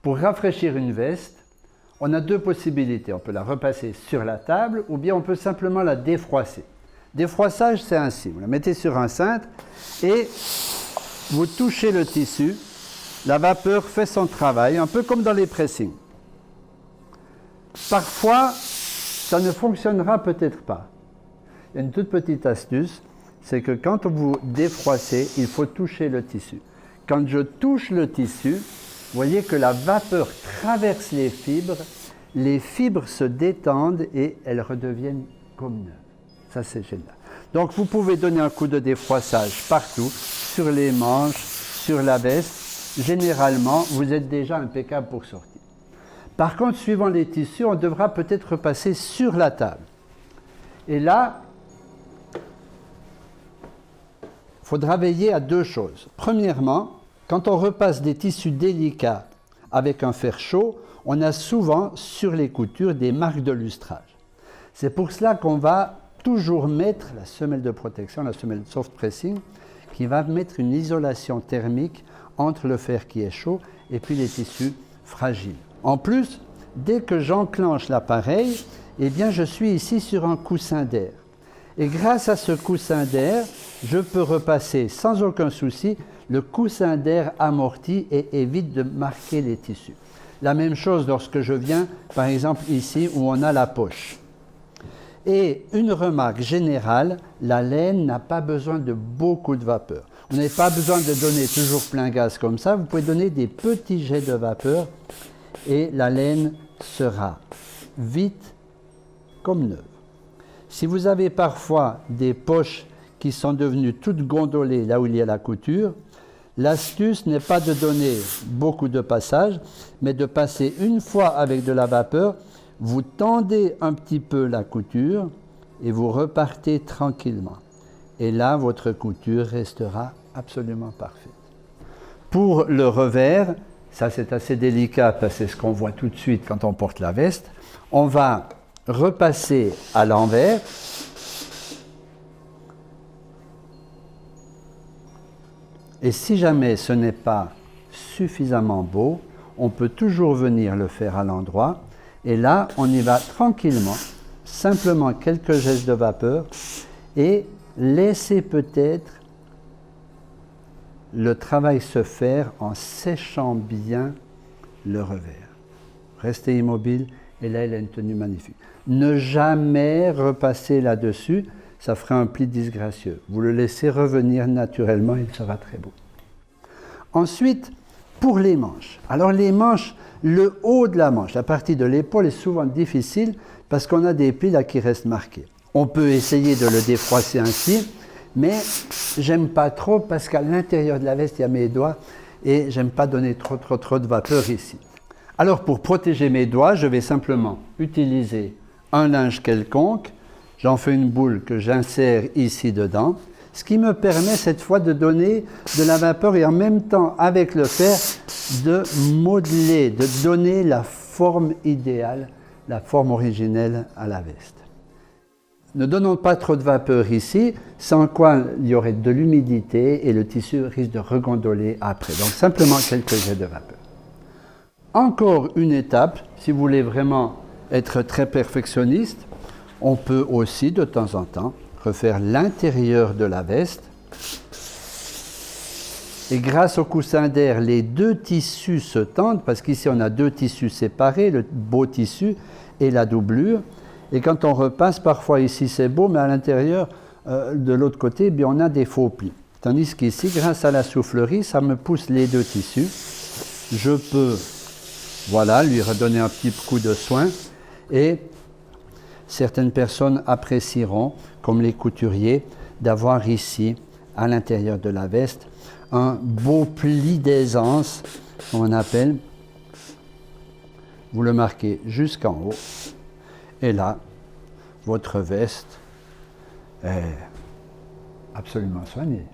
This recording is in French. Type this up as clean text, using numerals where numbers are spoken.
Pour rafraîchir une veste, on a deux possibilités. On peut la repasser sur la table ou bien on peut simplement la défroisser. Défroissage, c'est ainsi. Vous la mettez sur un cintre et vous touchez le tissu. La vapeur fait son travail, un peu comme dans les pressings. Parfois, ça ne fonctionnera peut-être pas. Il y a une toute petite astuce, c'est que quand vous défroissez, il faut toucher le tissu. Quand je touche le tissu, vous voyez que la vapeur traverse les fibres se détendent et elles redeviennent comme neuves. Ça, c'est génial. Donc, vous pouvez donner un coup de défroissage partout, sur les manches, sur la veste. Généralement, vous êtes déjà impeccable pour sortir. Par contre, suivant les tissus, on devra peut-être repasser sur la table. Et là, il faudra veiller à deux choses. Premièrement, quand on repasse des tissus délicats avec un fer chaud, on a souvent sur les coutures des marques de lustrage. C'est pour cela qu'on va toujours mettre la semelle de protection, la semelle soft pressing, qui va mettre une isolation thermique entre le fer qui est chaud et puis les tissus fragiles. En plus, dès que j'enclenche l'appareil, eh bien, je suis ici sur un coussin d'air. Et grâce à ce coussin d'air, je peux repasser sans aucun souci. Le coussin d'air amortit et évite de marquer les tissus. La même chose lorsque je viens, par exemple ici, où on a la poche. Et une remarque générale, la laine n'a pas besoin de beaucoup de vapeur. Vous n'avez pas besoin de donner toujours plein gaz comme ça. Vous pouvez donner des petits jets de vapeur et la laine sera vite comme neuve. Si vous avez parfois des poches qui sont devenues toutes gondolées là où il y a la couture, l'astuce n'est pas de donner beaucoup de passages, mais de passer une fois avec de la vapeur. Vous tendez un petit peu la couture et vous repartez tranquillement. Et là, votre couture restera absolument parfaite. Pour le revers, ça c'est assez délicat parce que c'est ce qu'on voit tout de suite quand on porte la veste. On va repasser à l'envers. Et si jamais ce n'est pas suffisamment beau, on peut toujours venir le faire à l'endroit. Et là, on y va tranquillement, simplement quelques gestes de vapeur et laissez peut-être le travail se faire en séchant bien le revers. Restez immobile et là, il a une tenue magnifique. Ne jamais repasser là-dessus, ça fera un pli disgracieux. Vous le laissez revenir naturellement, il sera très beau. Ensuite, pour les manches. Alors les manches, le haut de la manche, la partie de l'épaule est souvent difficile parce qu'on a des plis là qui restent marqués. On peut essayer de le défroisser ainsi, mais j'aime pas trop parce qu'à l'intérieur de la veste, il y a mes doigts et j'aime pas donner trop de vapeur ici. Alors pour protéger mes doigts, je vais simplement utiliser un linge quelconque. J'en fais une boule que j'insère ici dedans, ce qui me permet cette fois de donner de la vapeur et en même temps avec le fer de modeler, de donner la forme idéale, la forme originelle à la veste. Ne donnons pas trop de vapeur ici, sans quoi il y aurait de l'humidité et le tissu risque de regondoler après. Donc simplement quelques jets de vapeur. Encore une étape, si vous voulez vraiment être très perfectionniste, on peut aussi de temps en temps refaire l'intérieur de la veste. Et grâce au coussin d'air, les deux tissus se tendent, parce qu'ici on a deux tissus séparés, le beau tissu et la doublure. Et quand on repasse, parfois ici c'est beau, mais à l'intérieur, de l'autre côté, eh bien, on a des faux plis. Tandis qu'ici, grâce à la soufflerie, ça me pousse les deux tissus. Je peux, voilà, lui redonner un petit coup de soin. Et certaines personnes apprécieront, comme les couturiers, d'avoir ici, à l'intérieur de la veste, un beau pli d'aisance, on appelle. Vous le marquez jusqu'en haut. Et là, votre veste est absolument soignée.